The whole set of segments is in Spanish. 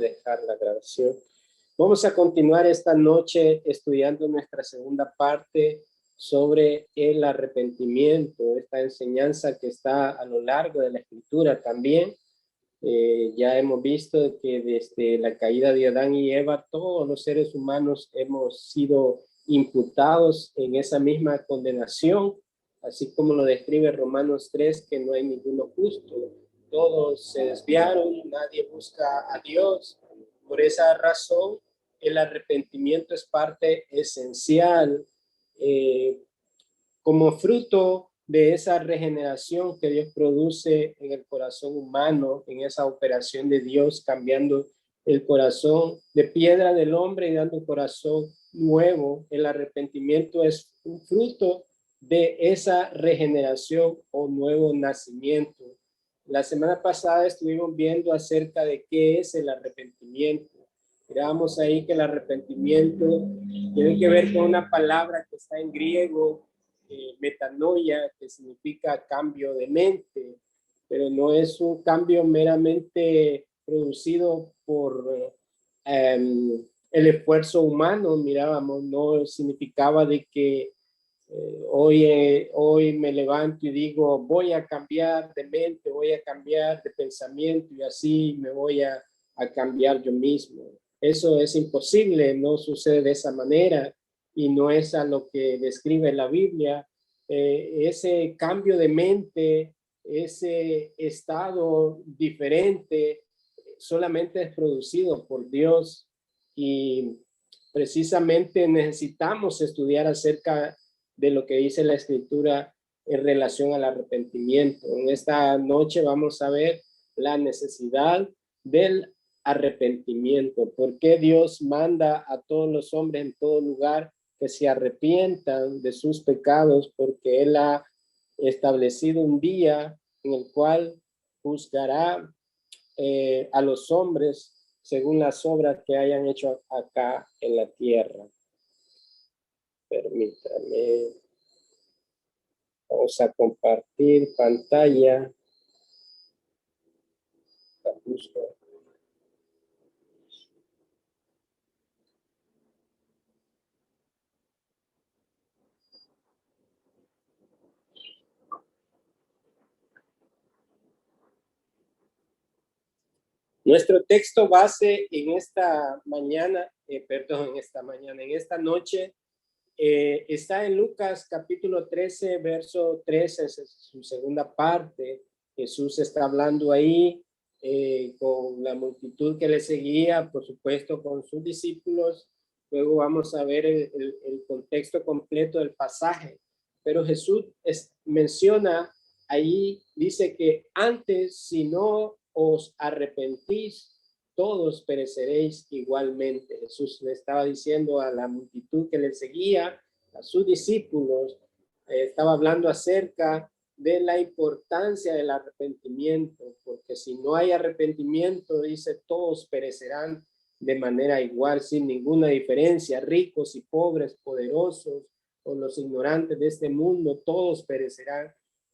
Dejar la grabación. Vamos a continuar esta noche estudiando nuestra segunda parte sobre el arrepentimiento, esta enseñanza que está a lo largo de la Escritura también. Ya hemos visto que desde la caída de Adán y Eva, todos los seres humanos hemos sido imputados en esa misma condenación, así como lo describe Romanos 3, que no hay ninguno justo. Todos se desviaron, nadie busca a Dios. Por esa razón, el arrepentimiento es parte esencial como fruto de esa regeneración que Dios produce en el corazón humano, en esa operación de Dios cambiando el corazón de piedra del hombre y dando un corazón nuevo. El arrepentimiento es un fruto de esa regeneración o nuevo nacimiento. La semana pasada estuvimos viendo acerca de qué es el arrepentimiento. Mirábamos ahí que el arrepentimiento tiene que ver con una palabra que está en griego, metanoia, que significa cambio de mente, pero no es un cambio meramente producido por el esfuerzo humano. Mirábamos, no significaba de que hoy me levanto y digo, voy a cambiar de mente, voy a cambiar de pensamiento y así me voy a cambiar yo mismo. Eso es imposible, no sucede de esa manera y no es a lo que describe la Biblia. Ese cambio de mente, ese estado diferente, solamente es producido por Dios y precisamente necesitamos estudiar acerca de lo que dice la Escritura en relación al arrepentimiento. En esta noche vamos a ver la necesidad del arrepentimiento. ¿Por qué Dios manda a todos los hombres en todo lugar que se arrepientan de sus pecados? Porque Él ha establecido un día en el cual juzgará a los hombres según las obras que hayan hecho acá en la tierra. Permítame. Vamos a compartir pantalla. Nuestro texto base en esta mañana, en esta noche, está en Lucas capítulo 13, verso 13, es su segunda parte. Jesús está hablando ahí con la multitud que le seguía, por supuesto con sus discípulos. Luego vamos a ver el contexto completo del pasaje. Pero Jesús menciona ahí, dice que antes, si no os arrepentís, todos pereceréis igualmente. Jesús le estaba diciendo a la multitud que le seguía, a sus discípulos, estaba hablando acerca de la importancia del arrepentimiento, porque si no hay arrepentimiento, dice, todos perecerán de manera igual, sin ninguna diferencia, ricos y pobres, poderosos o los ignorantes de este mundo, todos perecerán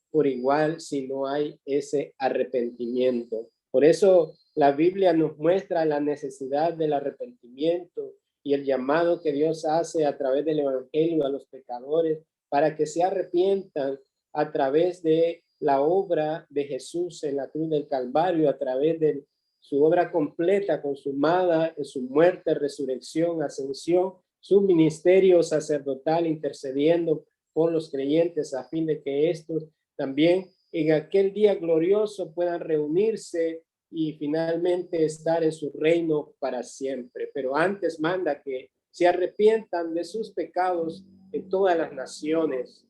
por igual si no hay ese arrepentimiento. Por eso la Biblia nos muestra la necesidad del arrepentimiento y el llamado que Dios hace a través del evangelio a los pecadores para que se arrepientan a través de la obra de Jesús en la cruz del Calvario, a través de su obra completa, consumada en su muerte, resurrección, ascensión, su ministerio sacerdotal intercediendo por los creyentes a fin de que estos también en aquel día glorioso puedan reunirse y finalmente estar en su reino para siempre. Pero antes manda que se arrepientan de sus pecados en todas las naciones.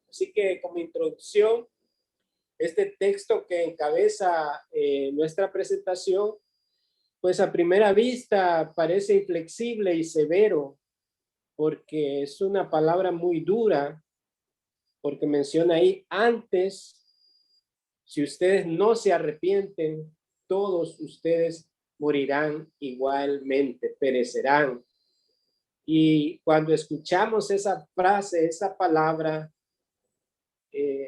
Así que como introducción, este texto que encabeza nuestra presentación, pues a primera vista parece inflexible y severo, porque es una palabra muy dura, porque menciona ahí antes, si ustedes no se arrepienten, todos ustedes morirán igualmente, perecerán. Y cuando escuchamos esa frase, esa palabra,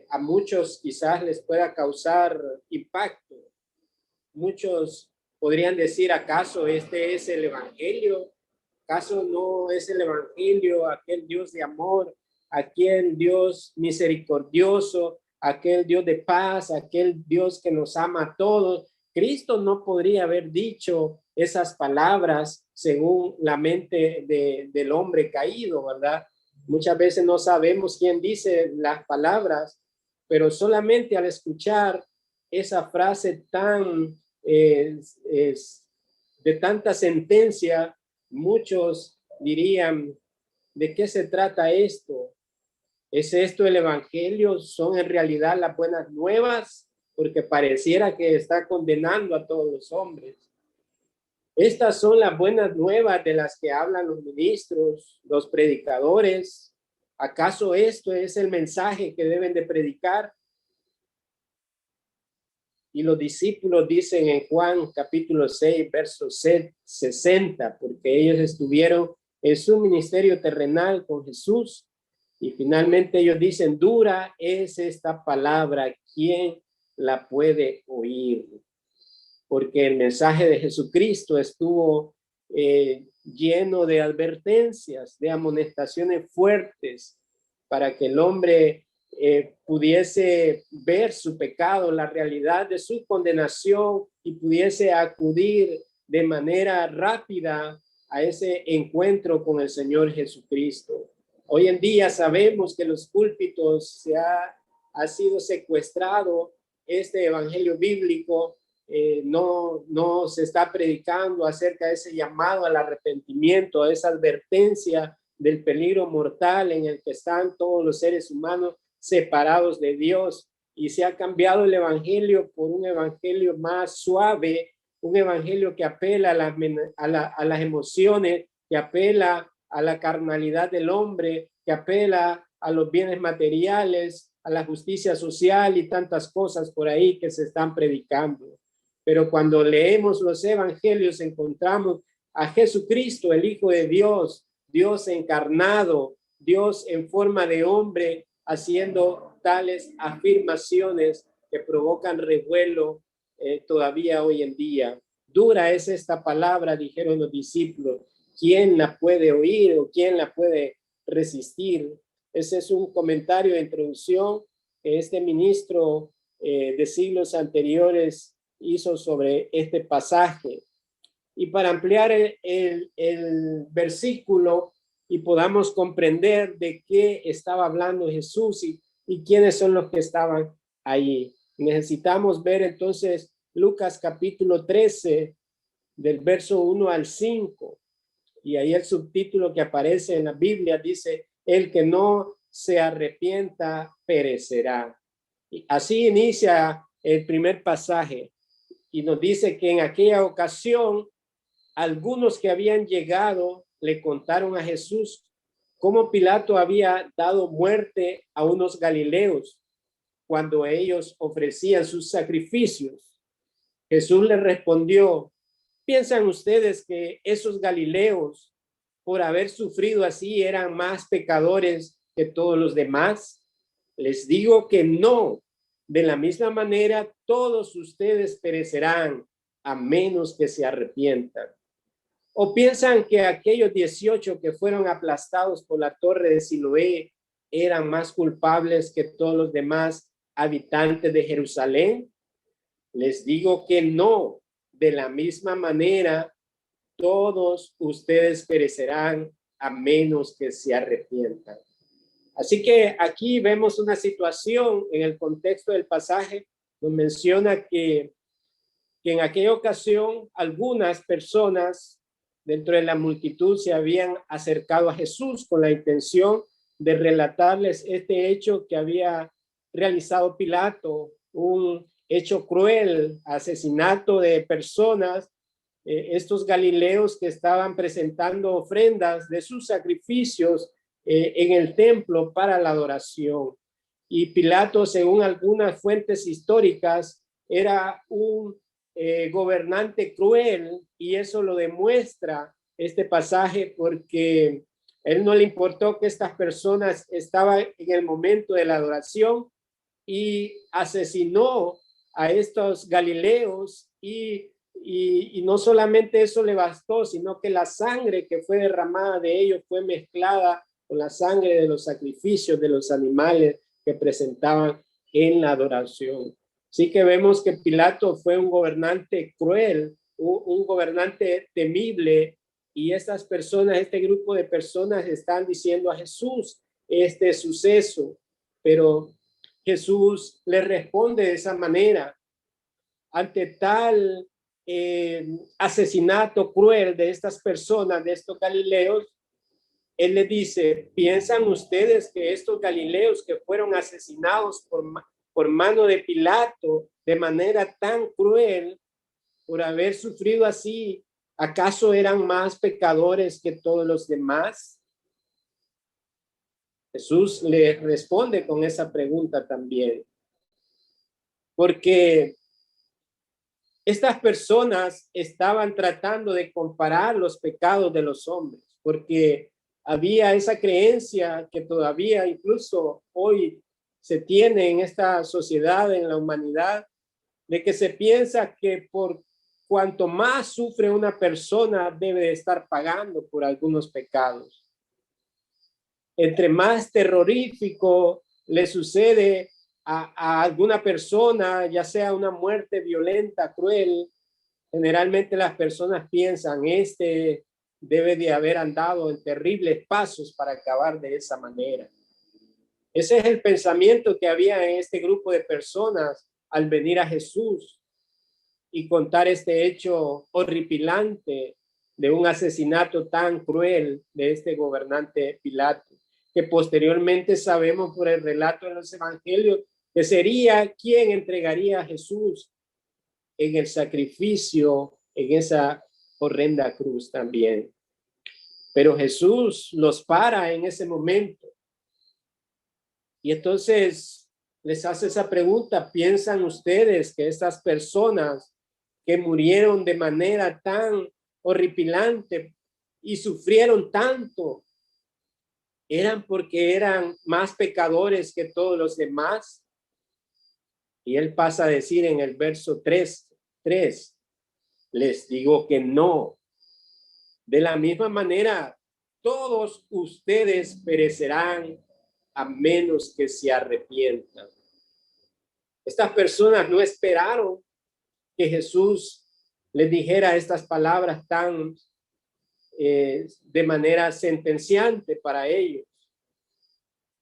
a muchos quizás les pueda causar impacto. Muchos podrían decir, ¿acaso este es el evangelio? ¿Acaso no es el evangelio aquel Dios de amor, aquel Dios misericordioso, aquel Dios de paz, aquel Dios que nos ama a todos? Cristo no podría haber dicho esas palabras según la mente del hombre caído, ¿verdad? Muchas veces no sabemos quién dice las palabras, pero solamente al escuchar esa frase tan de tanta sentencia, muchos dirían, ¿de qué se trata esto? ¿Es esto el evangelio? ¿Son en realidad las buenas nuevas? Porque pareciera que está condenando a todos los hombres. Estas son las buenas nuevas de las que hablan los ministros, los predicadores. ¿Acaso esto es el mensaje que deben de predicar? Y los discípulos dicen en Juan capítulo 6, verso 60, porque ellos estuvieron en su ministerio terrenal con Jesús. Y finalmente ellos dicen, dura es esta palabra, ¿quién la puede oír? Porque el mensaje de Jesucristo estuvo lleno de advertencias, de amonestaciones fuertes para que el hombre pudiese ver su pecado, la realidad de su condenación y pudiese acudir de manera rápida a ese encuentro con el Señor Jesucristo. Hoy en día sabemos que los púlpitos ha sido secuestrado este evangelio bíblico. No se está predicando acerca de ese llamado al arrepentimiento, a esa advertencia del peligro mortal en el que están todos los seres humanos separados de Dios, y se ha cambiado el evangelio por un evangelio más suave, un evangelio que apela a las emociones, que apela a la carnalidad del hombre, que apela a los bienes materiales, a la justicia social y tantas cosas por ahí que se están predicando. Pero cuando leemos los evangelios encontramos a Jesucristo, el Hijo de Dios, Dios encarnado, Dios en forma de hombre, haciendo tales afirmaciones que provocan revuelo todavía hoy en día. Dura es esta palabra, dijeron los discípulos. ¿Quién la puede oír o quién la puede resistir? Ese es un comentario de introducción que este ministro de siglos anteriores hizo sobre este pasaje. Y para ampliar el versículo y podamos comprender de qué estaba hablando Jesús y quiénes son los que estaban ahí, necesitamos ver entonces Lucas capítulo 13 del verso 1 al 5, y ahí el subtítulo que aparece en la Biblia dice, el que no se arrepienta perecerá. Y así inicia el primer pasaje y nos dice que en aquella ocasión algunos que habían llegado le contaron a Jesús cómo Pilato había dado muerte a unos galileos cuando ellos ofrecían sus sacrificios. Jesús les respondió, ¿piensan ustedes que esos galileos, por haber sufrido así, eran más pecadores que todos los demás? Les digo que no. De la misma manera, todos ustedes perecerán a menos que se arrepientan. ¿O piensan que aquellos 18 que fueron aplastados por la torre de Siloé eran más culpables que todos los demás habitantes de Jerusalén? Les digo que no. De la misma manera, todos ustedes perecerán a menos que se arrepientan. Así que aquí vemos una situación en el contexto del pasaje, nos menciona que en aquella ocasión algunas personas dentro de la multitud se habían acercado a Jesús con la intención de relatarles este hecho que había realizado Pilato, un hecho cruel, asesinato de personas, estos galileos que estaban presentando ofrendas de sus sacrificios en el templo para la adoración. Y Pilato, según algunas fuentes históricas, era un gobernante cruel, y eso lo demuestra este pasaje porque él no le importó que estas personas estaban en el momento de la adoración y asesinó a estos galileos y y no solamente eso le bastó, sino que la sangre que fue derramada de ellos fue mezclada con la sangre de los sacrificios de los animales que presentaban en la adoración. Así que vemos que Pilato fue un gobernante cruel, un gobernante temible, y estas personas, este grupo de personas están diciendo a Jesús este suceso, pero Jesús le responde de esa manera ante tal asesinato cruel de estas personas, de estos galileos. Él le dice: ¿piensan ustedes que estos galileos que fueron asesinados por mano de Pilato de manera tan cruel, por haber sufrido así, acaso eran más pecadores que todos los demás? Jesús le responde con esa pregunta también, porque estas personas estaban tratando de comparar los pecados de los hombres, porque había esa creencia que todavía incluso hoy se tiene en esta sociedad, en la humanidad, de que se piensa que por cuanto más sufre una persona debe de estar pagando por algunos pecados. Entre más terrorífico le sucede a alguna persona, ya sea una muerte violenta, cruel, generalmente las personas piensan: este debe de haber andado en terribles pasos para acabar de esa manera. Ese es el pensamiento que había en este grupo de personas al venir a Jesús y contar este hecho horripilante de un asesinato tan cruel de este gobernante Pilato, que posteriormente sabemos por el relato de los evangelios que sería quien entregaría a Jesús en el sacrificio, en esa horrenda cruz también. Pero Jesús los para en ese momento. Y entonces les hace esa pregunta: ¿piensan ustedes que estas personas que murieron de manera tan horripilante y sufrieron tanto eran porque eran más pecadores que todos los demás? Y él pasa a decir en el verso 3, les digo que no. De la misma manera, todos ustedes perecerán a menos que se arrepientan. Estas personas no esperaron que Jesús les dijera estas palabras tan de manera sentenciante para ellos.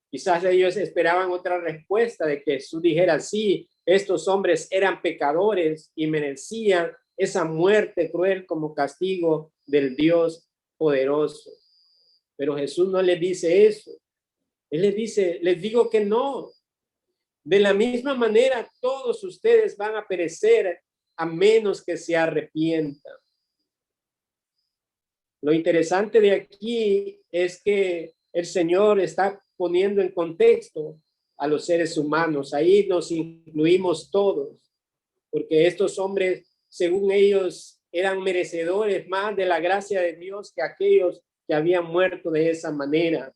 Quizás ellos esperaban otra respuesta, de que Jesús dijera: sí, estos hombres eran pecadores y merecían esa muerte cruel como castigo del Dios poderoso. Pero Jesús no les dice eso. Él les dice: les digo que no. De la misma manera, todos ustedes van a perecer a menos que se arrepientan. Lo interesante de aquí es que el Señor está poniendo en contexto a los seres humanos. Ahí nos incluimos todos, porque estos hombres, según ellos, eran merecedores más de la gracia de Dios que aquellos que habían muerto de esa manera.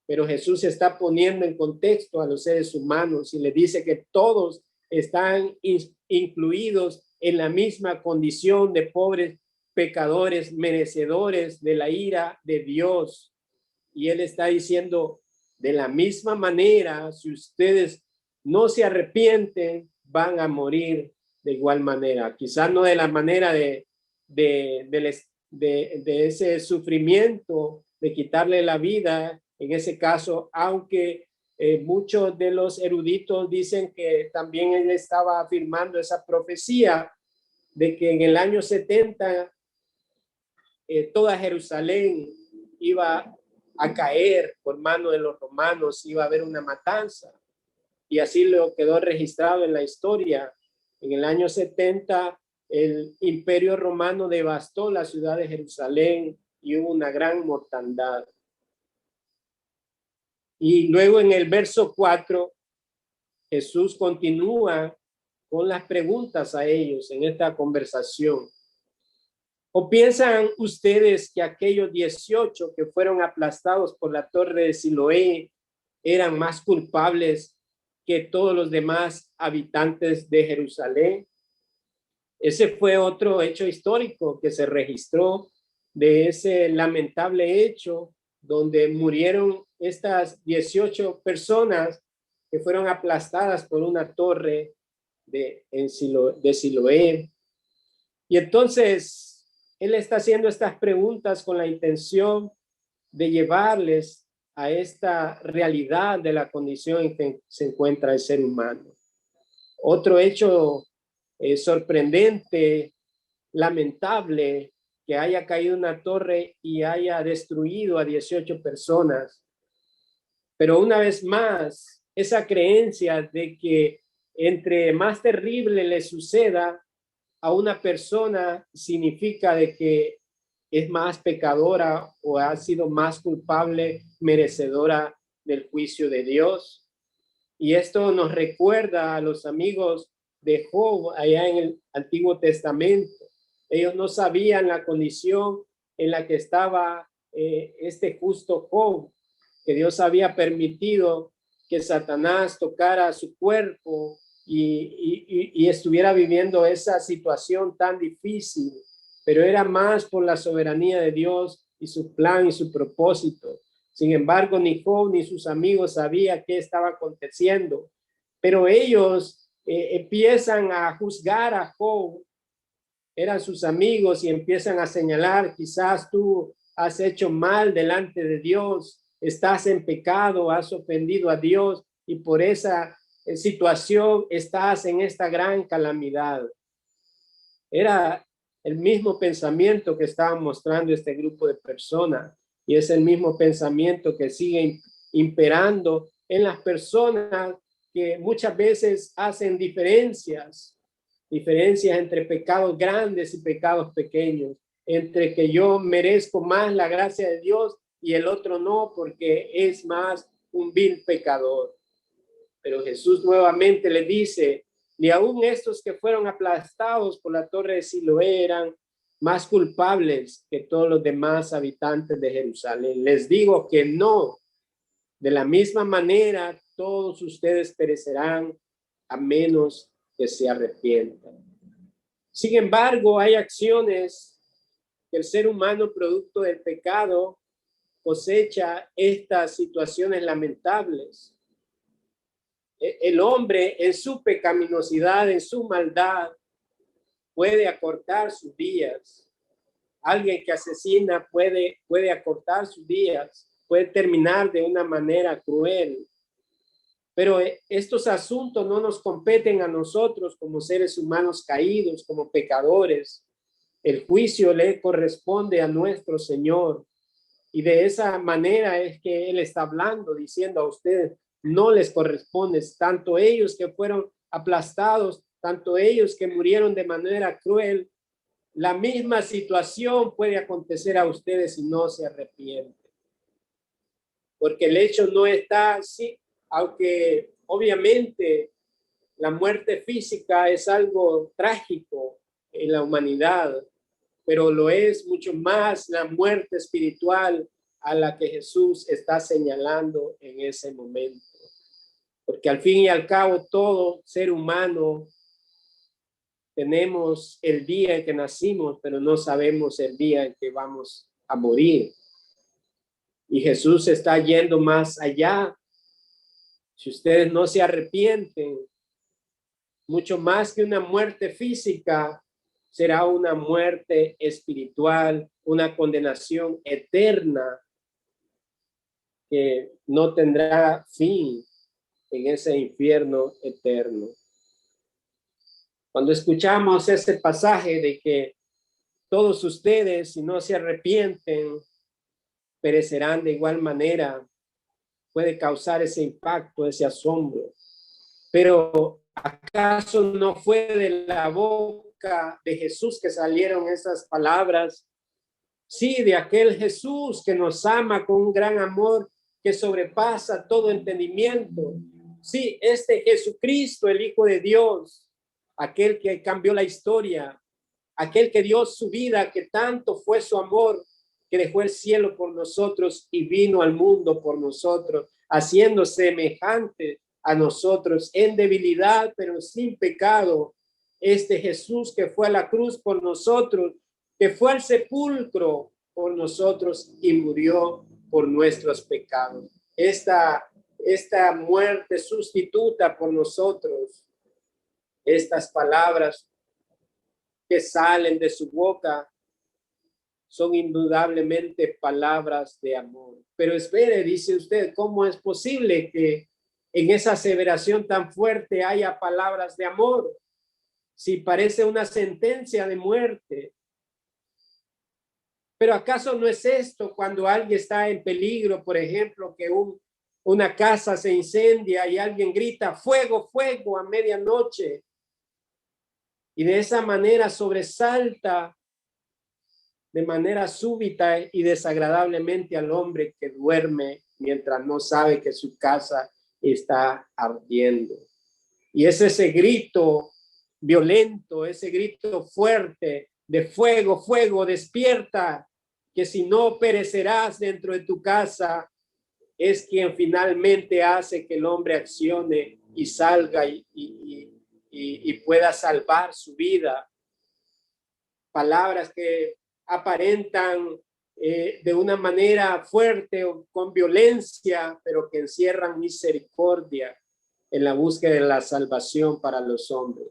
Pero Jesús está poniendo en contexto a los seres humanos y le dice que todos están incluidos en la misma condición de pobres pecadores, merecedores de la ira de Dios. Y él está diciendo: de la misma manera, si ustedes no se arrepienten, van a morir de igual manera. Quizás no de la manera de ese sufrimiento, de quitarle la vida, en ese caso, aunque muchos de los eruditos dicen que también él estaba afirmando esa profecía de que en el año 70 toda Jerusalén iba a caer por mano de los romanos, iba a haber una matanza. Y así lo quedó registrado en la historia. En el año 70, el Imperio Romano devastó la ciudad de Jerusalén y hubo una gran mortandad. Y luego en el verso 4, Jesús continúa con las preguntas a ellos en esta conversación. ¿O piensan ustedes que aquellos 18 que fueron aplastados por la torre de Siloé eran más culpables que todos los demás habitantes de Jerusalén? Ese fue otro hecho histórico que se registró de ese lamentable hecho donde murieron estas 18 personas que fueron aplastadas por una torre de Siloé. Y entonces él está haciendo estas preguntas con la intención de llevarles a esta realidad de la condición en que se encuentra el ser humano. Otro hecho sorprendente, lamentable, que haya caído una torre y haya destruido a 18 personas. Pero una vez más, esa creencia de que entre más terrible le suceda a una persona significa de que es más pecadora o ha sido más culpable, merecedora del juicio de Dios. Y esto nos recuerda a los amigos de Job allá en el Antiguo Testamento. Ellos no sabían la condición en la que estaba este justo Job, que Dios había permitido que Satanás tocara su cuerpo y estuviera viviendo esa situación tan difícil, pero era más por la soberanía de Dios y su plan y su propósito. Sin embargo, ni Job ni sus amigos sabían qué estaba aconteciendo, pero ellos empiezan a juzgar a Job, eran sus amigos, y empiezan a señalar: quizás tú has hecho mal delante de Dios, estás en pecado, has ofendido a Dios y por esa situación estás en esta gran calamidad. Era el mismo pensamiento que estaba mostrando este grupo de personas, y es el mismo pensamiento que sigue imperando en las personas que muchas veces hacen diferencias entre pecados grandes y pecados pequeños, entre que yo merezco más la gracia de Dios y el otro no, porque es más un vil pecador. Pero Jesús nuevamente le dice: ni aun estos que fueron aplastados por la torre de Siloé eran más culpables que todos los demás habitantes de Jerusalén. Les digo que no. De la misma manera, todos ustedes perecerán a menos que se arrepientan. Sin embargo, hay acciones que el ser humano, producto del pecado, cosecha estas situaciones lamentables. El hombre, en su pecaminosidad, en su maldad, puede acortar sus días. Alguien que asesina puede acortar sus días, puede terminar de una manera cruel. Pero estos asuntos no nos competen a nosotros como seres humanos caídos, como pecadores. El juicio le corresponde a nuestro Señor. Y de esa manera es que Él está hablando, diciendo a ustedes: no les corresponde, tanto ellos que fueron aplastados, tanto ellos que murieron de manera cruel. La misma situación puede acontecer a ustedes si no se arrepienten. Porque el hecho no está así, aunque obviamente la muerte física es algo trágico en la humanidad, pero lo es mucho más la muerte espiritual a la que Jesús está señalando en ese momento. Porque al fin y al cabo, todo ser humano tenemos el día en que nacimos, pero no sabemos el día en que vamos a morir. Y Jesús está yendo más allá. Si ustedes no se arrepienten, mucho más que una muerte física, será una muerte espiritual, una condenación eterna que no tendrá fin en ese infierno eterno. Cuando escuchamos ese pasaje de que todos ustedes, si no se arrepienten, perecerán de igual manera, puede causar ese impacto, ese asombro. Pero ¿acaso no fue de la boca de Jesús que salieron esas palabras? Sí, de aquel Jesús que nos ama con un gran amor que sobrepasa todo entendimiento. Sí, este Jesucristo, el Hijo de Dios, aquel que cambió la historia, aquel que dio su vida, que tanto fue su amor, que dejó el cielo por nosotros y vino al mundo por nosotros, haciendo semejante a nosotros en debilidad, pero sin pecado. este Jesús que fue a la cruz por nosotros, que fue al sepulcro por nosotros y murió por nuestros pecados. Esta muerte sustituta por nosotros, estas palabras que salen de su boca son indudablemente palabras de amor. Pero espere, dice usted, ¿cómo es posible que en esa aseveración tan fuerte haya palabras de amor? Si parece una sentencia de muerte. Pero ¿acaso no es esto cuando alguien está en peligro, por ejemplo, que una casa se incendia y alguien grita fuego, fuego a medianoche? Y de esa manera sobresalta de manera súbita y desagradablemente al hombre que duerme mientras no sabe que su casa está ardiendo. Y es ese grito violento, ese grito fuerte de fuego, fuego, despierta, que si no perecerás dentro de tu casa, es quien finalmente hace que el hombre accione y salga y pueda salvar su vida. Palabras que aparentan de una manera fuerte o con violencia, pero que encierran misericordia en la búsqueda de la salvación para los hombres.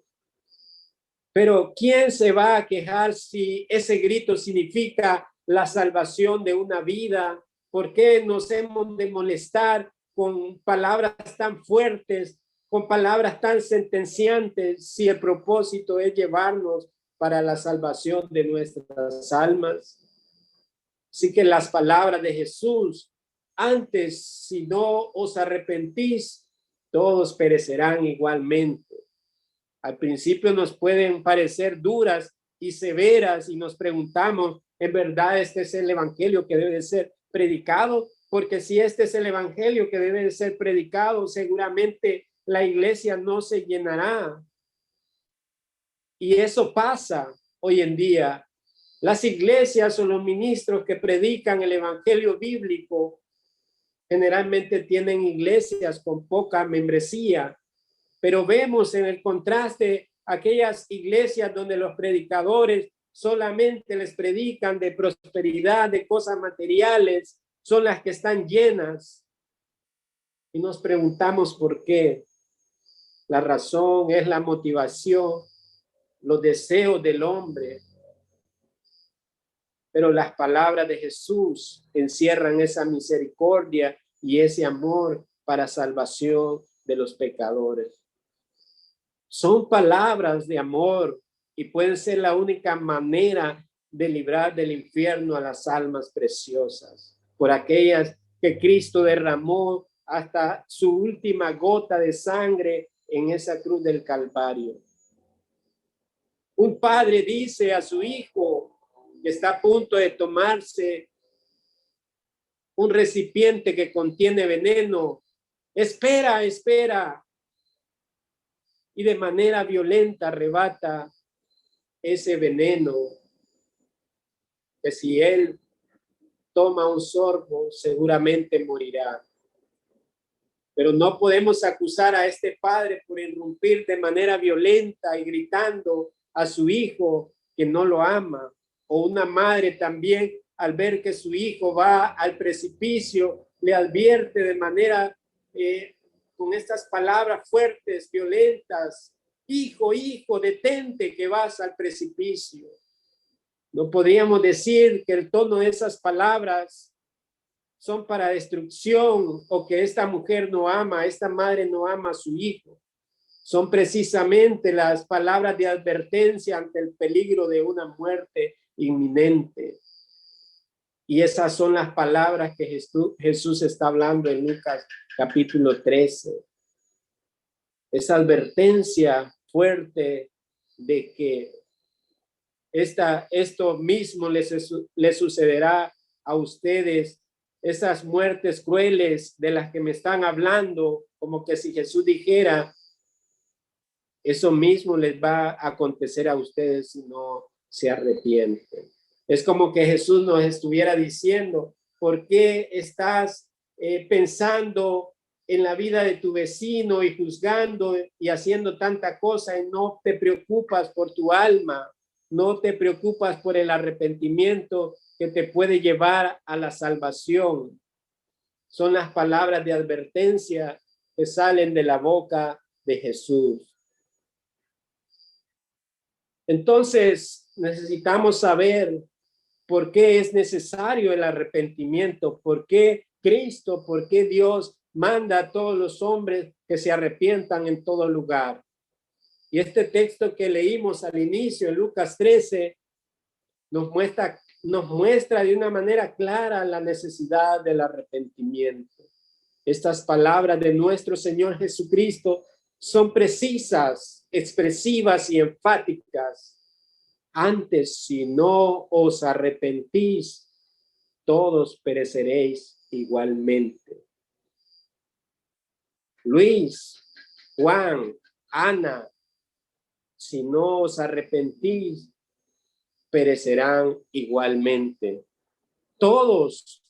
Pero ¿quién se va a quejar si ese grito significa la salvación de una vida? ¿Por qué nos hemos de molestar con palabras tan fuertes, con palabras tan sentenciantes, si el propósito es llevarnos para la salvación de nuestras almas? Así que las palabras de Jesús, antes, si no os arrepentís, todos perecerán igualmente. Al principio nos pueden parecer duras y severas y nos preguntamos, ¿en verdad este es el evangelio que debe de ser predicado? Porque si este es el evangelio que debe de ser predicado, seguramente la iglesia no se llenará. Y eso pasa hoy en día. Las iglesias o los ministros que predican el evangelio bíblico generalmente tienen iglesias con poca membresía. Pero vemos en el contraste aquellas iglesias donde los predicadores solamente les predican de prosperidad, de cosas materiales, son las que están llenas. Y nos preguntamos por qué. La razón es la motivación, los deseos del hombre. Pero las palabras de Jesús encierran esa misericordia y ese amor para salvación de los pecadores. Son palabras de amor y pueden ser la única manera de librar del infierno a las almas preciosas, por aquellas que Cristo derramó hasta su última gota de sangre en esa cruz del Calvario. Un padre dice a su hijo que está a punto de tomarse un recipiente que contiene veneno: espera, espera. Y de manera violenta arrebata ese veneno, que si él toma un sorbo seguramente morirá. Pero no podemos acusar a este padre por irrumpir de manera violenta y gritando a su hijo que no lo ama, o una madre también al ver que su hijo va al precipicio le advierte de manera con estas palabras fuertes, violentas: hijo, hijo, detente que vas al precipicio. No podríamos decir que el tono de esas palabras son para destrucción o que esta mujer no ama, esta madre no ama a su hijo. Son precisamente las palabras de advertencia ante el peligro de una muerte inminente. Y esas son las palabras que Jesús está hablando en Lucas capítulo 13. Esa advertencia fuerte de que esto mismo les sucederá a ustedes, esas muertes crueles de las que me están hablando, como que si Jesús dijera, eso mismo les va a acontecer a ustedes si no se arrepienten. Es como que Jesús nos estuviera diciendo, ¿por qué estás pensando en la vida de tu vecino y juzgando y haciendo tanta cosa y no te preocupas por tu alma, no te preocupas por el arrepentimiento que te puede llevar a la salvación. Son las palabras de advertencia que salen de la boca de Jesús. Entonces, necesitamos saber por qué es necesario el arrepentimiento, por qué Cristo, por qué Dios manda a todos los hombres que se arrepientan en todo lugar. Y este texto que leímos al inicio, en Lucas 13, nos muestra de una manera clara la necesidad del arrepentimiento. Estas palabras de nuestro Señor Jesucristo son precisas, expresivas y enfáticas. Antes, si no os arrepentís, todos pereceréis igualmente. Luis, Juan, Ana, si no os arrepentís, perecerán igualmente. Todos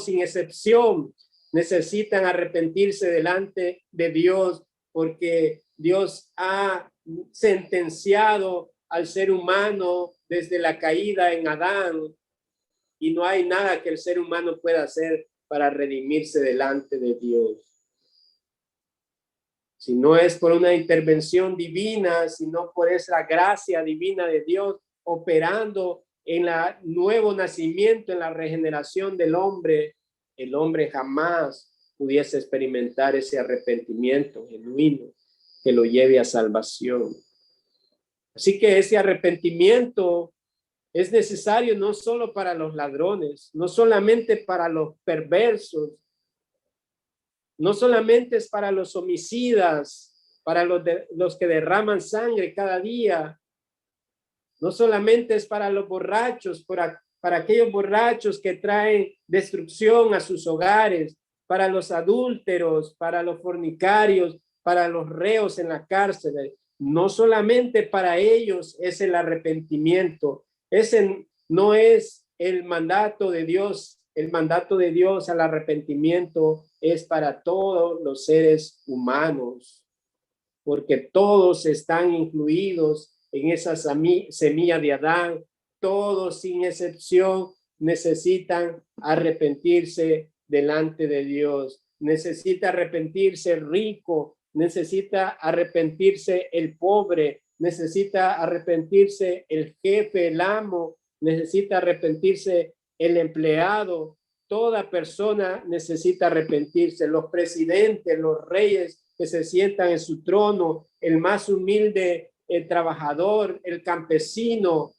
sin excepción necesitan arrepentirse delante de Dios, porque Dios ha sentenciado al ser humano desde la caída en Adán, y no hay nada que el ser humano pueda hacer para redimirse delante de Dios. Si no es por una intervención divina, sino por esa gracia divina de Dios operando en el nuevo nacimiento, en la regeneración del hombre, el hombre jamás pudiese experimentar ese arrepentimiento genuino que lo lleve a salvación. Así que ese arrepentimiento es necesario no solo para los ladrones, no solamente para los perversos, no solamente es para los homicidas, para los que derraman sangre cada día, no solamente es para los borrachos, para aquellos borrachos que traen destrucción a sus hogares, para los adúlteros, para los fornicarios, para los reos en la cárcel. No solamente para ellos es el arrepentimiento. Ese no es el mandato de Dios. El mandato de Dios al arrepentimiento es para todos los seres humanos, porque todos están incluidos en esa semilla de Adán. Todos sin excepción necesitan arrepentirse delante de Dios. Necesita arrepentirse el rico, necesita arrepentirse el pobre, necesita arrepentirse el jefe, el amo, necesita arrepentirse el empleado. Toda persona necesita arrepentirse. Los presidentes, los reyes que se sientan en su trono, el más humilde, el trabajador, el campesino,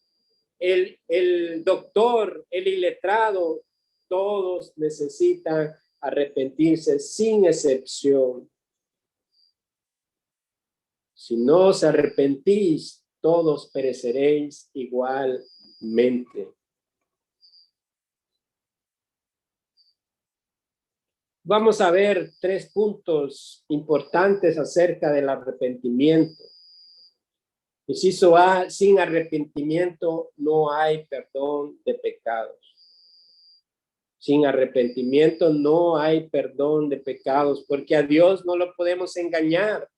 el doctor, el iletrado, todos necesitan arrepentirse sin excepción. Si no os arrepentís, todos pereceréis igualmente. Vamos a ver 3 puntos importantes acerca del arrepentimiento. Inciso A, sin arrepentimiento no hay perdón de pecados. Sin arrepentimiento no hay perdón de pecados, porque a Dios no lo podemos engañar.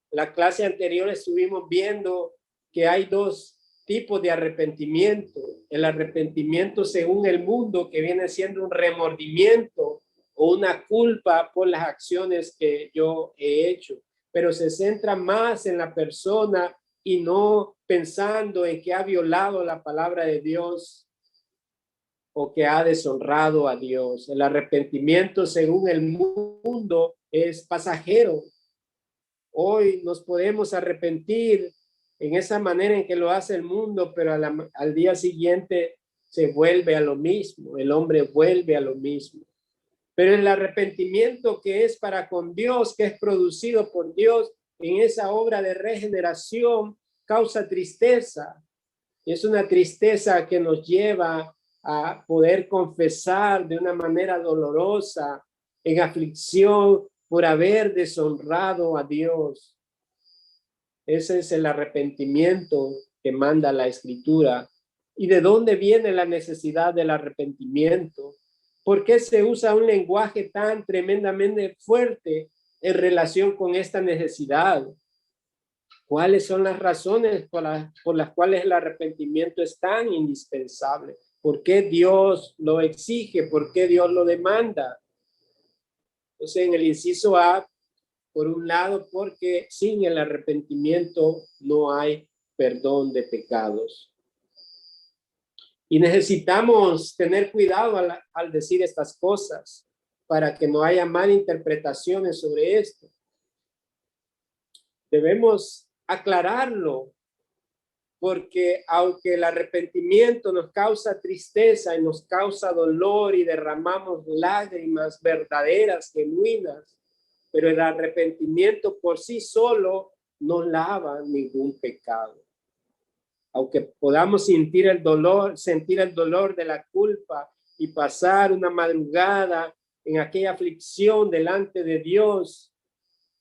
La clase anterior estuvimos viendo que hay 2 tipos de arrepentimiento. El arrepentimiento según el mundo, que viene siendo un remordimiento o una culpa por las acciones que yo he hecho, pero se centra más en la persona y no pensando en que ha violado la palabra de Dios o que ha deshonrado a Dios. El arrepentimiento según el mundo es pasajero. Hoy nos podemos arrepentir en esa manera en que lo hace el mundo, pero al día siguiente se vuelve a lo mismo. El hombre vuelve a lo mismo. Pero el arrepentimiento que es para con Dios, que es producido por Dios en esa obra de regeneración, causa tristeza. Y es una tristeza que nos lleva a poder confesar de una manera dolorosa, en aflicción, por haber deshonrado a Dios. Ese es el arrepentimiento que manda la Escritura. ¿Y de dónde viene la necesidad del arrepentimiento? ¿Por qué se usa un lenguaje tan tremendamente fuerte en relación con esta necesidad? ¿Cuáles son las razones por las cuales el arrepentimiento es tan indispensable? ¿Por qué Dios lo exige? ¿Por qué Dios lo demanda? Entonces, en el inciso A, por un lado, porque sin el arrepentimiento no hay perdón de pecados. Y necesitamos tener cuidado al decir estas cosas para que no haya malinterpretaciones sobre esto. Debemos aclararlo, porque aunque el arrepentimiento nos causa tristeza y nos causa dolor y derramamos lágrimas verdaderas, genuinas, pero el arrepentimiento por sí solo no lava ningún pecado. Aunque podamos sentir el dolor de la culpa y pasar una madrugada en aquella aflicción delante de Dios,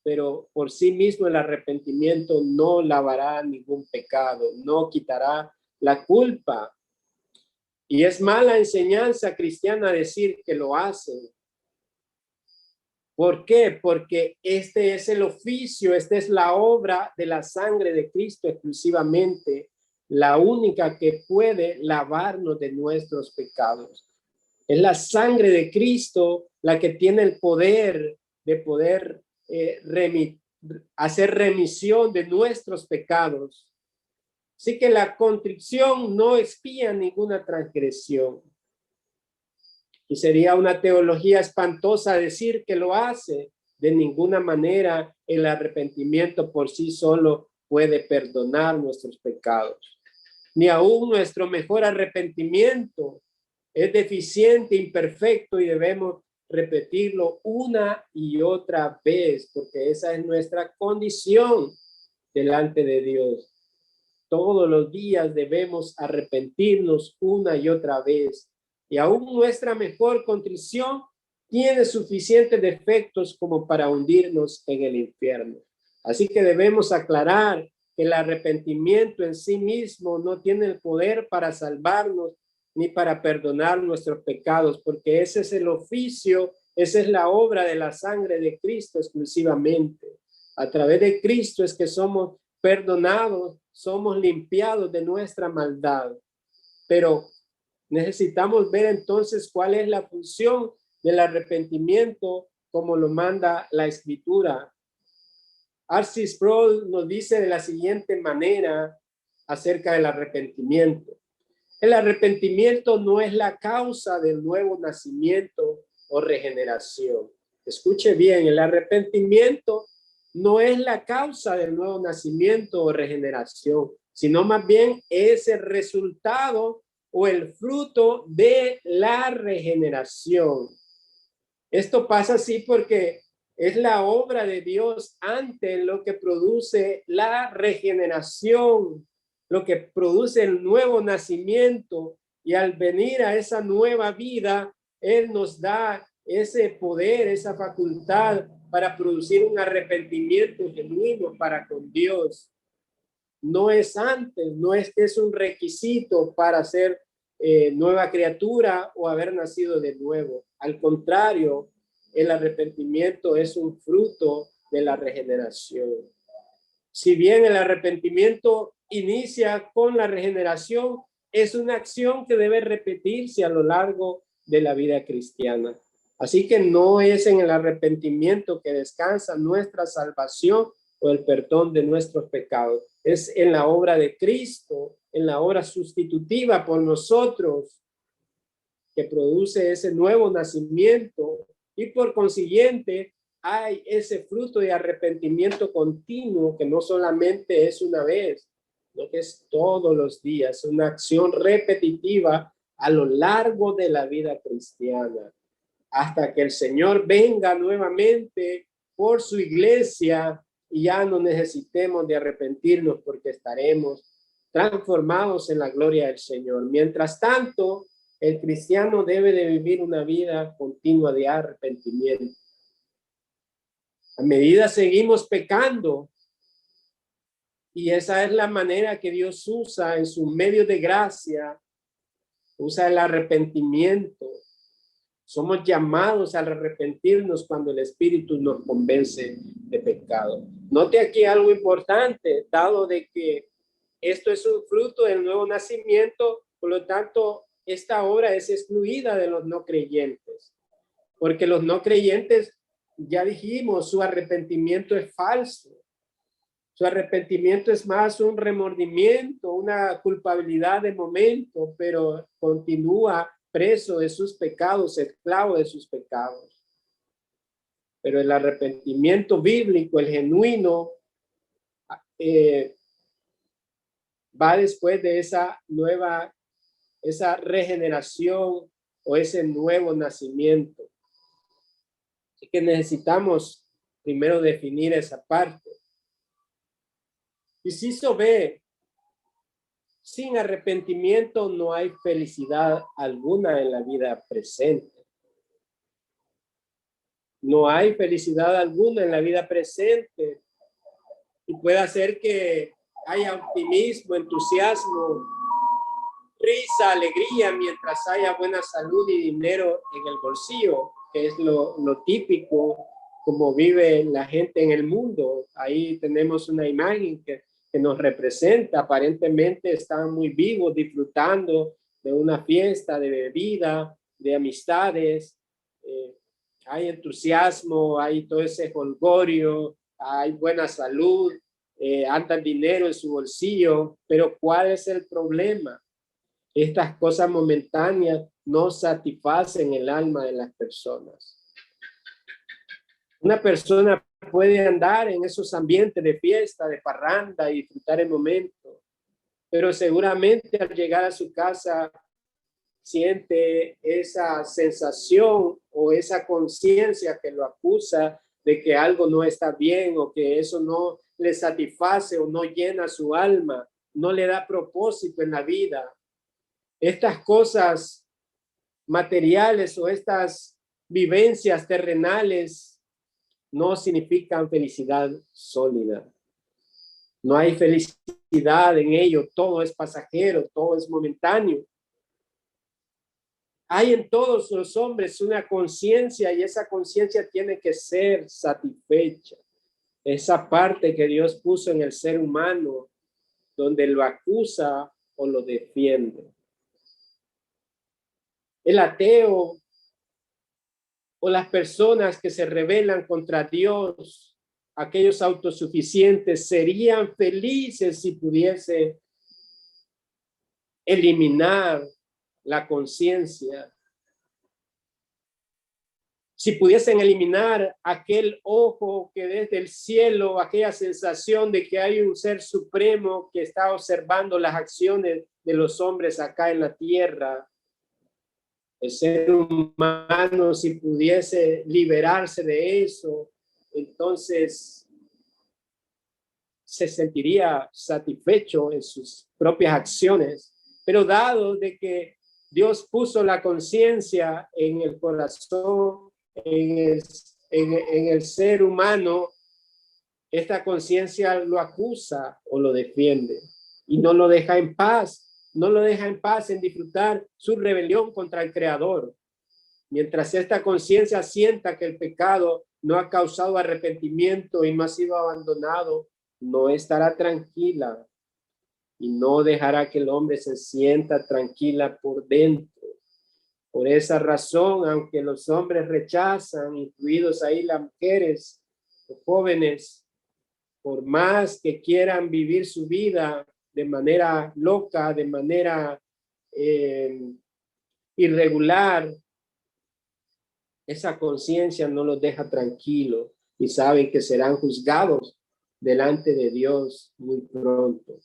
pero por sí mismo el arrepentimiento no lavará ningún pecado, no quitará la culpa. Y es mala enseñanza cristiana decir que lo hacen. ¿Por qué? Porque este es el oficio, esta es la obra de la sangre de Cristo exclusivamente, la única que puede lavarnos de nuestros pecados. Es la sangre de Cristo la que tiene el poder de poder hacer remisión de nuestros pecados. Así que la contrición no expía ninguna transgresión. Y sería una teología espantosa decir que lo hace. De ninguna manera el arrepentimiento por sí solo puede perdonar nuestros pecados. Ni aún nuestro mejor arrepentimiento es deficiente, imperfecto y debemos repetirlo una y otra vez porque esa es nuestra condición delante de Dios. Todos los días debemos arrepentirnos una y otra vez. Y aún nuestra mejor contrición tiene suficientes defectos como para hundirnos en el infierno. Así que debemos aclarar que el arrepentimiento en sí mismo no tiene el poder para salvarnos ni para perdonar nuestros pecados, porque ese es el oficio, esa es la obra de la sangre de Cristo exclusivamente. A través de Cristo es que somos perdonados, somos limpiados de nuestra maldad. Pero necesitamos ver entonces cuál es la función del arrepentimiento como lo manda la Escritura. R.C. Sproul nos dice de la siguiente manera acerca del arrepentimiento. El arrepentimiento no es la causa del nuevo nacimiento o regeneración. Escuche bien, el arrepentimiento no es la causa del nuevo nacimiento o regeneración, sino más bien es el resultado o el fruto de la regeneración. Esto pasa así porque es la obra de Dios ante lo que produce la regeneración, lo que produce el nuevo nacimiento, y al venir a esa nueva vida, Él nos da ese poder, esa facultad para producir un arrepentimiento genuino para con Dios. No es antes, no es que es un requisito para ser nueva criatura o haber nacido de nuevo. Al contrario, el arrepentimiento es un fruto de la regeneración. Si bien el arrepentimiento inicia con la regeneración, es una acción que debe repetirse a lo largo de la vida cristiana. Así que no es en el arrepentimiento que descansa nuestra salvación o el perdón de nuestros pecados. Es en la obra de Cristo, en la obra sustitutiva por nosotros, que produce ese nuevo nacimiento, y por consiguiente hay ese fruto de arrepentimiento continuo que no solamente es una vez, sino que es todos los días, una acción repetitiva a lo largo de la vida cristiana, hasta que el Señor venga nuevamente por su iglesia y ya no necesitemos de arrepentirnos porque estaremos transformados en la gloria del Señor. Mientras tanto, el cristiano debe de vivir una vida continua de arrepentimiento. A medida seguimos pecando, y esa es la manera que Dios usa en su medio de gracia, usa el arrepentimiento. Somos llamados al arrepentirnos cuando el Espíritu nos convence de pecado. Note aquí algo importante, dado de que esto es un fruto del nuevo nacimiento, por lo tanto, esta obra es excluida de los no creyentes, porque los no creyentes, ya dijimos, su arrepentimiento es falso. Su arrepentimiento es más un remordimiento, una culpabilidad de momento, pero continúa preso de sus pecados, esclavo de sus pecados. Pero el arrepentimiento bíblico, el genuino, va después de esa regeneración o ese nuevo nacimiento. Así que necesitamos primero definir esa parte. Inciso B, sin arrepentimiento no hay felicidad alguna en la vida presente. No hay felicidad alguna en la vida presente. Y puede hacer que haya optimismo, entusiasmo, risa, alegría, mientras haya buena salud y dinero en el bolsillo, que es lo típico como vive la gente en el mundo. Ahí tenemos una imagen que nos representa. Aparentemente están muy vivos, disfrutando de una fiesta, de bebida, de amistades. Hay entusiasmo, hay todo ese jolgorio, hay buena salud, anda dinero en su bolsillo, pero ¿cuál es el problema? Estas cosas momentáneas no satisfacen el alma de las personas. Una persona puede andar en esos ambientes de fiesta, de parranda y disfrutar el momento, pero seguramente al llegar a su casa siente esa sensación o esa conciencia que lo acusa de que algo no está bien o que eso no le satisface o no llena su alma, no le da propósito en la vida. Estas cosas materiales o estas vivencias terrenales no significan felicidad sólida. No hay felicidad en ello, todo es pasajero, todo es momentáneo. Hay en todos los hombres una conciencia y esa conciencia tiene que ser satisfecha. Esa parte que Dios puso en el ser humano, donde lo acusa o lo defiende. El ateo o las personas que se rebelan contra Dios, aquellos autosuficientes, serían felices si pudiese eliminar la conciencia. Si pudiesen eliminar aquel ojo que desde el cielo, aquella sensación de que hay un ser supremo que está observando las acciones de los hombres acá en la tierra, el ser humano, si pudiese liberarse de eso, entonces se sentiría satisfecho en sus propias acciones. Pero dado de que Dios puso la conciencia en el corazón, en el ser humano, esta conciencia lo acusa o lo defiende y no lo deja en paz. No lo deja en paz en disfrutar su rebelión contra el Creador. Mientras esta conciencia sienta que el pecado no ha causado arrepentimiento y no ha sido abandonado, no estará tranquila y no dejará que el hombre se sienta tranquila por dentro. Por esa razón, aunque los hombres rechazan, incluidos ahí las mujeres, los jóvenes, por más que quieran vivir su vida de manera loca, de manera irregular, esa conciencia no los deja tranquilos y saben que serán juzgados delante de Dios muy pronto.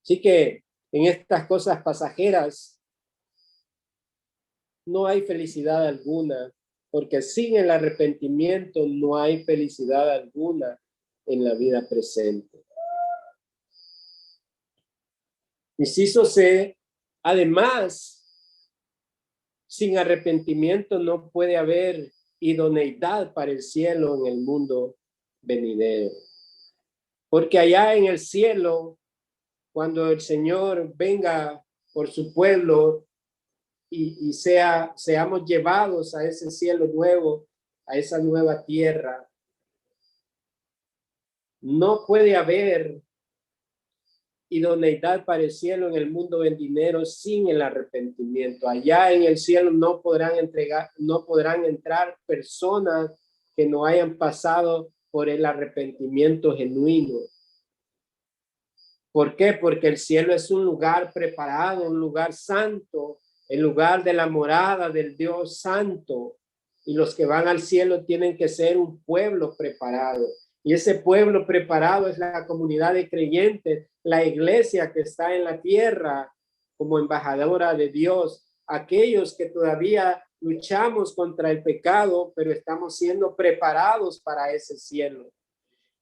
Así que en estas cosas pasajeras no hay felicidad alguna, porque sin el arrepentimiento no hay felicidad alguna en la vida presente. Inciso C, además, sin arrepentimiento no puede haber idoneidad para el cielo en el mundo venidero. Porque allá en el cielo, cuando el Señor venga por su pueblo, seamos llevados a ese cielo nuevo, a esa nueva tierra. No puede haber idoneidad para el cielo en el mundo venidero sin el arrepentimiento. Allá en el cielo no podrán entrar personas que no hayan pasado por el arrepentimiento genuino. ¿Por qué? Porque el cielo es un lugar preparado, un lugar santo, el lugar de la morada del Dios santo. Y los que van al cielo tienen que ser un pueblo preparado. Y ese pueblo preparado es la comunidad de creyentes, la iglesia que está en la tierra como embajadora de Dios. Aquellos que todavía luchamos contra el pecado, pero estamos siendo preparados para ese cielo.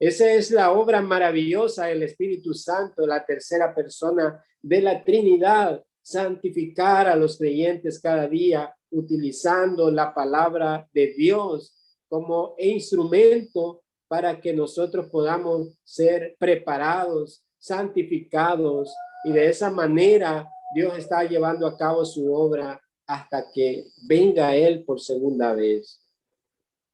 Esa es la obra maravillosa del Espíritu Santo, la tercera persona de la Trinidad, santificar a los creyentes cada día utilizando la palabra de Dios como instrumento para que nosotros podamos ser preparados, santificados, y de esa manera Dios está llevando a cabo su obra hasta que venga Él por segunda vez.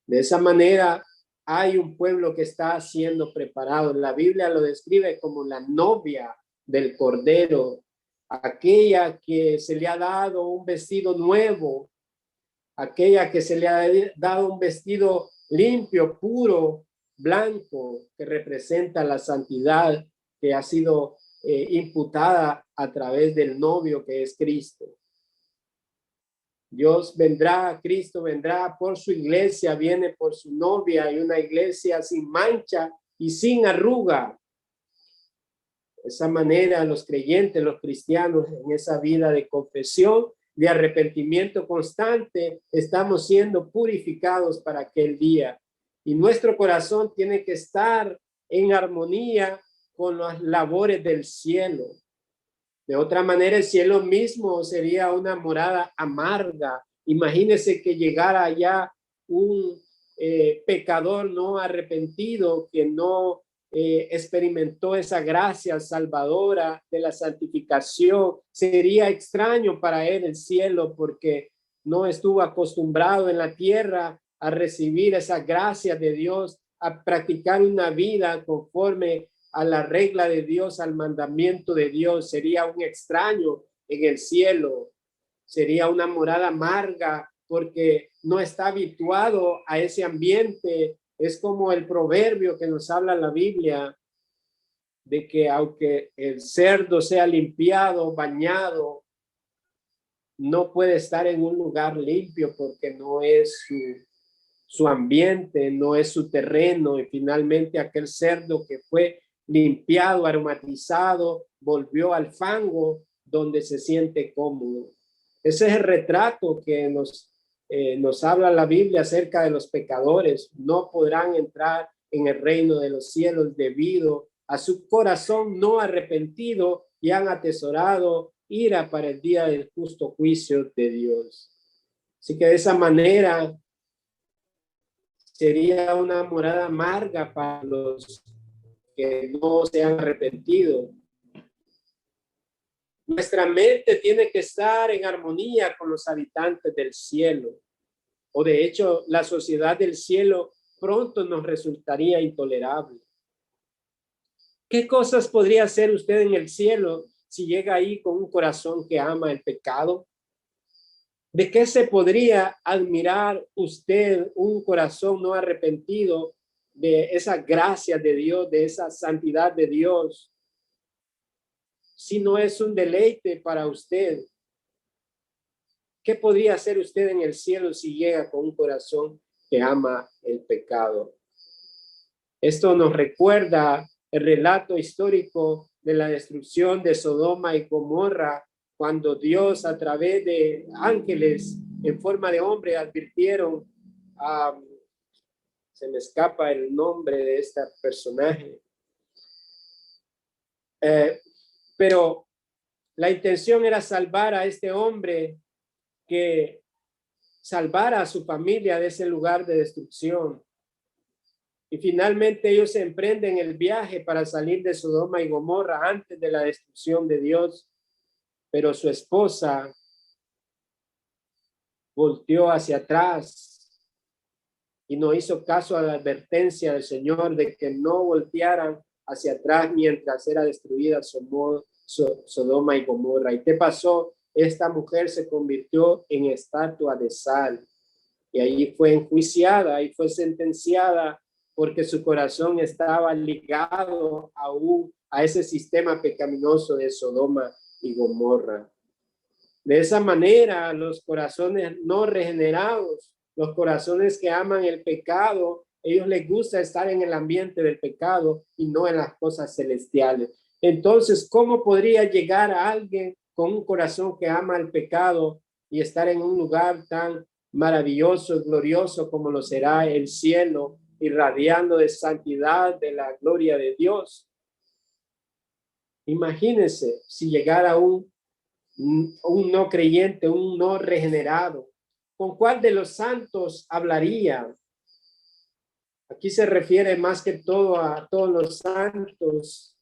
De esa manera hay un pueblo que está siendo preparado. La Biblia lo describe como la novia del Cordero, aquella que se le ha dado un vestido nuevo, aquella que se le ha dado un vestido limpio, puro, blanco, que representa la santidad que ha sido imputada a través del novio que es Cristo. Dios vendrá, Cristo vendrá por su iglesia, viene por su novia, y una iglesia sin mancha y sin arruga. De esa manera los creyentes, los cristianos, en esa vida de confesión, de arrepentimiento constante, estamos siendo purificados para aquel día. Y nuestro corazón tiene que estar en armonía con las labores del cielo. De otra manera, el cielo mismo sería una morada amarga. Imagínese que llegara allá un pecador no arrepentido, que no experimentó esa gracia salvadora de la santificación. Sería extraño para él el cielo, porque no estuvo acostumbrado en la tierra a recibir esa gracia de Dios, a practicar una vida conforme a la regla de Dios, al mandamiento de Dios. Sería un extraño en el cielo, sería una morada amarga porque no está habituado a ese ambiente. Es como el proverbio que nos habla la Biblia, de que aunque el cerdo sea limpiado, bañado, no puede estar en un lugar limpio porque no es su ambiente, no es su terreno. Y finalmente aquel cerdo que fue limpiado, aromatizado, volvió al fango donde se siente cómodo. Ese es el retrato que nos habla la Biblia acerca de los pecadores. No podrán entrar en el reino de los cielos debido a su corazón no arrepentido, y han atesorado ira para el día del justo juicio de Dios. Así que de esa manera sería una morada amarga para los que no se han arrepentido. Nuestra mente tiene que estar en armonía con los habitantes del cielo, o de hecho la sociedad del cielo pronto nos resultaría intolerable. ¿Qué cosas podría hacer usted en el cielo si llega ahí con un corazón que ama el pecado? ¿De qué se podría admirar usted un corazón no arrepentido de esa gracia de Dios, de esa santidad de Dios, si no es un deleite para usted? ¿Qué podría hacer usted en el cielo si llega con un corazón que ama el pecado? Esto nos recuerda el relato histórico de la destrucción de Sodoma y Gomorra, cuando Dios a través de ángeles en forma de hombre advirtieron a... se me escapa el nombre de este personaje. Pero la intención era salvar a este hombre, que salvara a su familia de ese lugar de destrucción. Y finalmente ellos emprenden el viaje para salir de Sodoma y Gomorra antes de la destrucción de Dios. Pero su esposa volteó hacia atrás y no hizo caso a la advertencia del Señor de que no voltearan hacia atrás mientras era destruida Sodoma y Gomorra. ¿Y qué pasó? Esta mujer se convirtió en estatua de sal y ahí fue enjuiciada y fue sentenciada porque su corazón estaba ligado aún a ese sistema pecaminoso de Sodoma y Gomorra. De esa manera, los corazones no regenerados, los corazones que aman el pecado, ellos les gusta estar en el ambiente del pecado y no en las cosas celestiales. Entonces, ¿cómo podría llegar a alguien con un corazón que ama el pecado y estar en un lugar tan maravilloso, glorioso como lo será el cielo, irradiando de santidad, de la gloria de Dios? Imagínense si llegara un no creyente, un no regenerado. ¿Con cuál de los santos hablaría? Aquí se refiere más que todo a todos los santos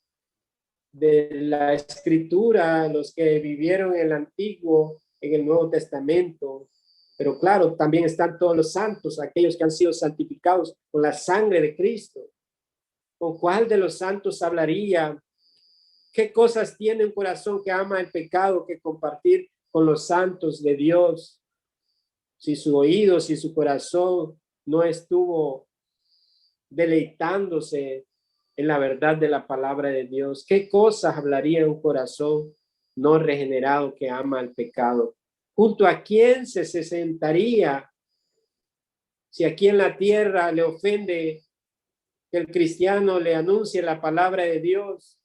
de la Escritura, los que vivieron en el Antiguo, en el Nuevo Testamento. Pero claro, también están todos los santos, aquellos que han sido santificados con la sangre de Cristo. ¿Con cuál de los santos hablaría? ¿Qué cosas tiene un corazón que ama el pecado que compartir con los santos de Dios? Si su oído, si su corazón no estuvo deleitándose en la verdad de la palabra de Dios, ¿qué cosas hablaría un corazón no regenerado que ama el pecado? ¿Junto a quién se sentaría si aquí en la tierra le ofende que el cristiano le anuncie la palabra de Dios?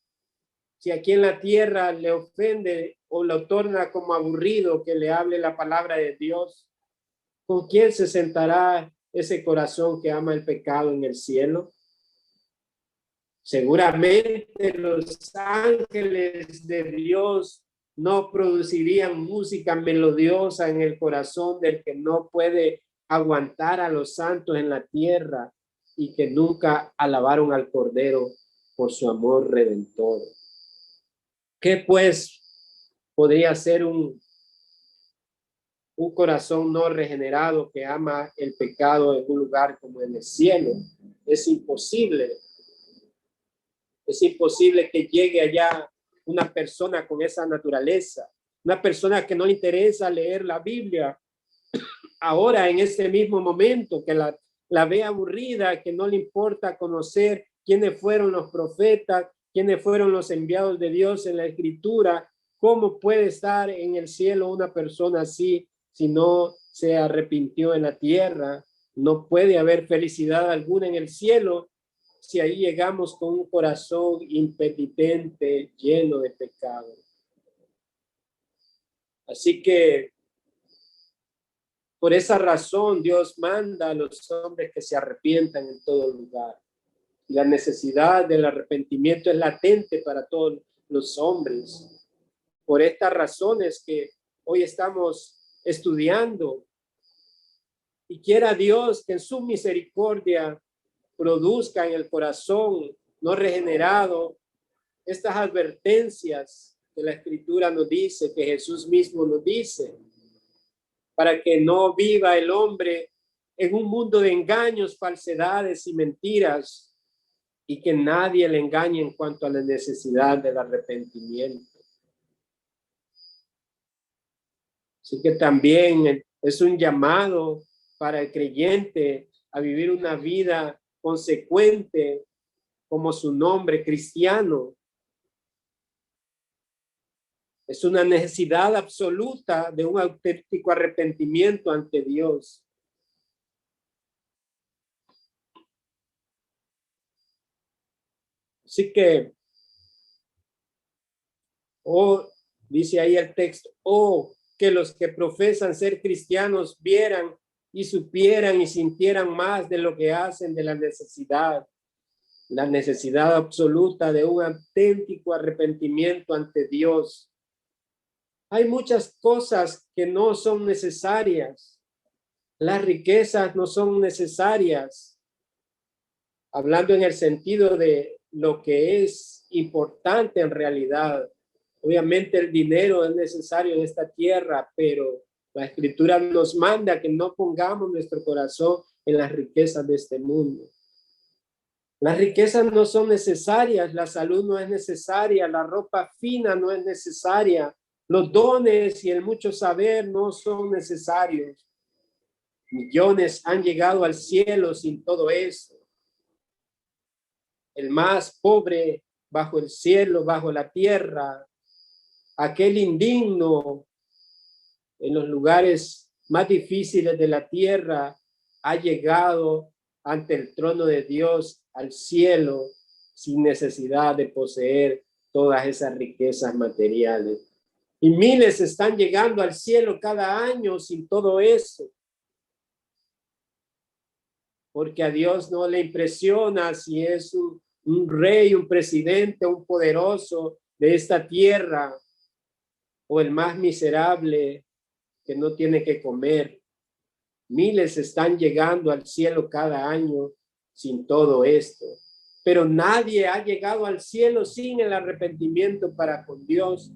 Si aquí en la tierra le ofende o lo torna como aburrido que le hable la palabra de Dios, ¿con quién se sentará ese corazón que ama el pecado en el cielo? Seguramente los ángeles de Dios no producirían música melodiosa en el corazón del que no puede aguantar a los santos en la tierra y que nunca alabaron al Cordero por su amor redentor. ¿Qué pues podría ser un corazón no regenerado que ama el pecado en un lugar como en el cielo? Es imposible. Es imposible que llegue allá una persona con esa naturaleza, una persona que no le interesa leer la Biblia ahora en este mismo momento, que la ve aburrida, que no le importa conocer quiénes fueron los profetas, quiénes fueron los enviados de Dios en la Escritura. ¿Cómo puede estar en el cielo una persona así si no se arrepintió en la tierra? No puede haber felicidad alguna en el cielo si ahí llegamos con un corazón impenitente, lleno de pecado. Así que por esa razón Dios manda a los hombres que se arrepientan en todo lugar. Y la necesidad del arrepentimiento es latente para todos los hombres. Por estas razones que hoy estamos estudiando, y quiera Dios que en su misericordia produzca en el corazón no regenerado estas advertencias que la Escritura nos dice, que Jesús mismo nos dice, para que no viva el hombre en un mundo de engaños, falsedades y mentiras, y que nadie le engañe en cuanto a la necesidad del arrepentimiento. Así que también es un llamado para el creyente a vivir una vida consecuente como su nombre, cristiano. Es una necesidad absoluta de un auténtico arrepentimiento ante Dios. Así que, dice ahí el texto, que los que profesan ser cristianos vieran y supieran y sintieran más de lo que hacen de la necesidad absoluta de un auténtico arrepentimiento ante Dios. Hay muchas cosas que no son necesarias. Las riquezas no son necesarias. Hablando en el sentido de lo que es importante en realidad. Obviamente el dinero es necesario en esta tierra, pero La Escritura nos manda que no pongamos nuestro corazón en las riquezas de este mundo. Las riquezas no son necesarias, la salud no es necesaria, la ropa fina no es necesaria, los dones y el mucho saber no son necesarios. Millones han llegado al cielo sin todo eso. El más pobre bajo el cielo, bajo la tierra, aquel indigno en los lugares más difíciles de la tierra, ha llegado ante el trono de Dios al cielo sin necesidad de poseer todas esas riquezas materiales. Y miles están llegando al cielo cada año sin todo eso. Porque a Dios no le impresiona si es un rey, un presidente, un poderoso de esta tierra o el más miserable que no tiene que comer. Miles están llegando al cielo cada año sin todo esto. Pero nadie ha llegado al cielo sin el arrepentimiento para con Dios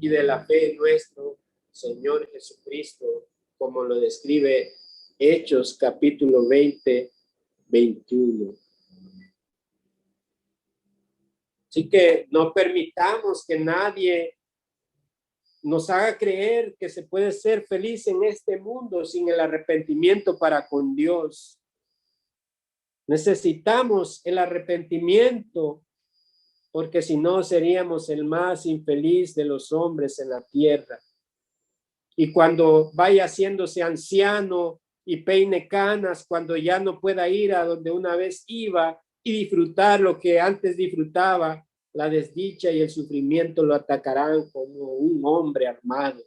y de la fe en nuestro Señor Jesucristo, como lo describe Hechos capítulo 20, 21. Así que no permitamos que nadie nos haga creer que se puede ser feliz en este mundo sin el arrepentimiento para con Dios. Necesitamos el arrepentimiento porque si no seríamos el más infeliz de los hombres en la tierra. Y cuando vaya haciéndose anciano y peine canas, cuando ya no pueda ir a donde una vez iba y disfrutar lo que antes disfrutaba, la desdicha y el sufrimiento lo atacarán como un hombre armado.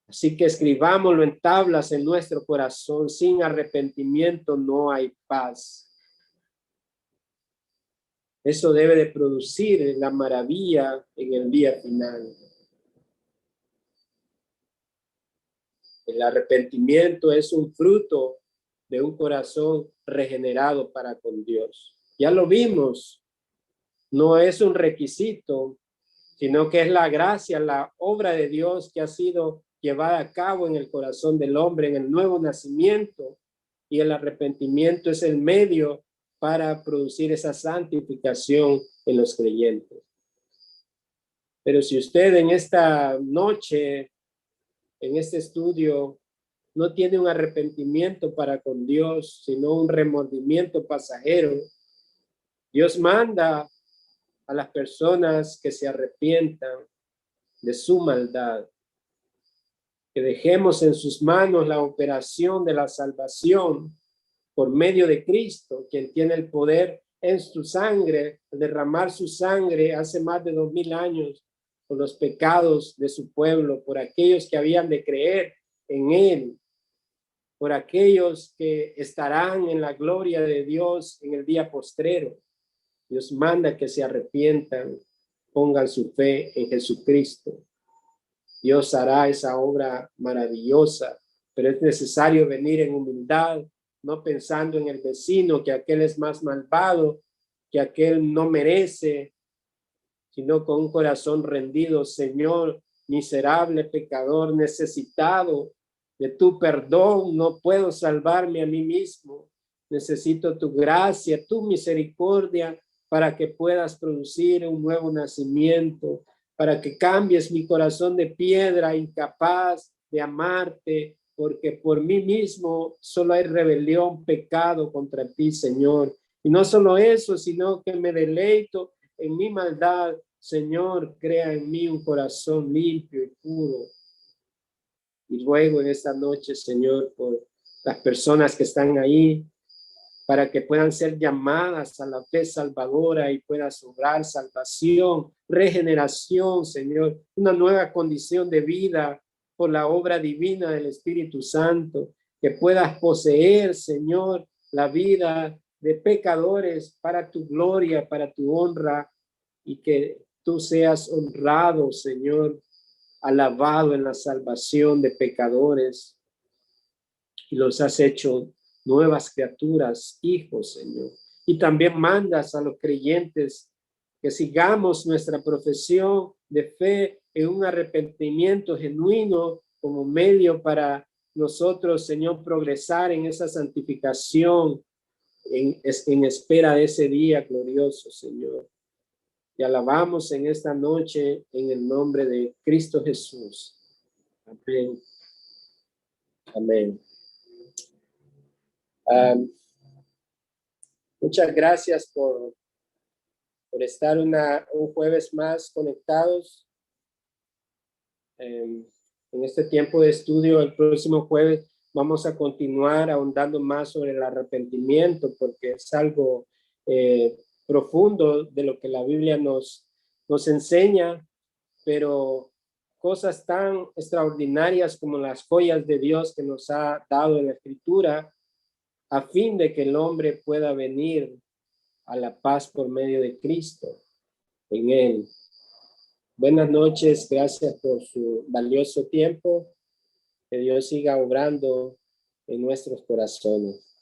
Así que escribámoslo en tablas en nuestro corazón. Sin arrepentimiento no hay paz. Eso debe de producir la maravilla en el día final. El arrepentimiento es un fruto de un corazón regenerado para con Dios. Ya lo vimos. No es un requisito, sino que es la gracia, la obra de Dios que ha sido llevada a cabo en el corazón del hombre, en el nuevo nacimiento, y el arrepentimiento es el medio para producir esa santificación en los creyentes. Pero si usted en esta noche, en este estudio, no tiene un arrepentimiento para con Dios, sino un remordimiento pasajero, Dios manda a las personas que se arrepientan de su maldad, que dejemos en sus manos la operación de la salvación por medio de Cristo, quien tiene el poder en su sangre, derramar su sangre hace más de 2000 años por los pecados de su pueblo, por aquellos que habían de creer en él, por aquellos que estarán en la gloria de Dios en el día postrero. Dios manda que se arrepientan, pongan su fe en Jesucristo. Dios hará esa obra maravillosa, pero es necesario venir en humildad, no pensando en el vecino, que aquel es más malvado, que aquel no merece, sino con un corazón rendido. Señor, miserable pecador, necesitado de tu perdón, no puedo salvarme a mí mismo. Necesito tu gracia, tu misericordia, para que puedas producir un nuevo nacimiento, para que cambies mi corazón de piedra, incapaz de amarte, porque por mí mismo solo hay rebelión, pecado contra ti, Señor. Y no solo eso, sino que me deleito en mi maldad. Señor, crea en mí un corazón limpio y puro. Y luego en esta noche, Señor, por las personas que están ahí, para que puedan ser llamadas a la fe salvadora y pueda sobrar salvación, regeneración, Señor, una nueva condición de vida por la obra divina del Espíritu Santo, que puedas poseer, Señor, la vida de pecadores para tu gloria, para tu honra, y que tú seas honrado, Señor, alabado en la salvación de pecadores, y los has hecho nuevas criaturas, hijos, Señor. Y también mandas a los creyentes que sigamos nuestra profesión de fe en un arrepentimiento genuino como medio para nosotros, Señor, progresar en esa santificación en espera de ese día glorioso, Señor. Te alabamos en esta noche en el nombre de Cristo Jesús. Amén. Amén. Muchas gracias por estar un jueves más conectados en este tiempo de estudio. El próximo jueves vamos a continuar ahondando más sobre el arrepentimiento, porque es algo profundo de lo que la Biblia nos enseña, pero cosas tan extraordinarias como las joyas de Dios que nos ha dado en la Escritura, a fin de que el hombre pueda venir a la paz por medio de Cristo en él. Buenas noches, gracias por su valioso tiempo. Que Dios siga obrando en nuestros corazones.